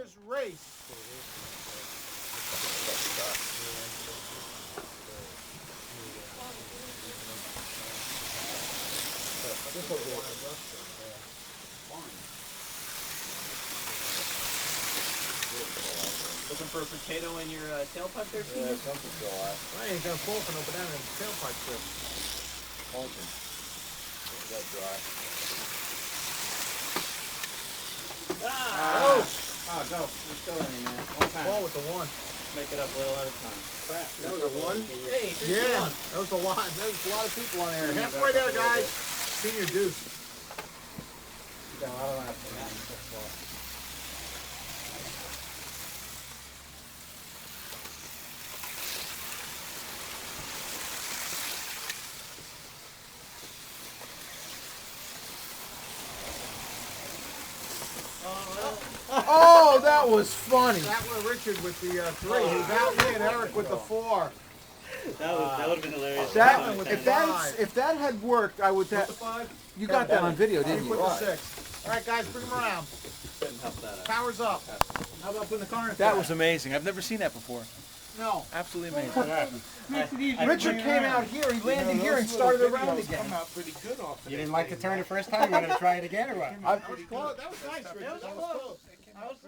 this race. Looking for a potato in your tailpipe there, Steve? Yeah, something's still out. I ain't gonna fall for no banana in the tailpipe trip. Honking. That dry. Ah! Oh, go. Let's go, man. One time. Ball with the one. Make it up a little at a time. Crap. That was a one? Hey, Yeah, that was a lot. That was a lot of people on there. Halfway there, guys. Senior deuce. You got a lot of laughs on that. That's all. Oh, that was funny. That was Richard with the 3. He was out me and Eric with the 4. That would have been hilarious. If that had worked, I would. You got that on video, didn't you? Put Right. the 6. All right, guys, bring them around. Couldn't help that out. Powers up. How about putting the car in? That was amazing. I've never seen that before. No. Absolutely amazing. What happened? Richard came out here. He landed here and started around again. Come out pretty good off. You didn't like the turn the first time? You wanted to try it again or what? That was close. That was nice, Richard. That was That was close. close. I was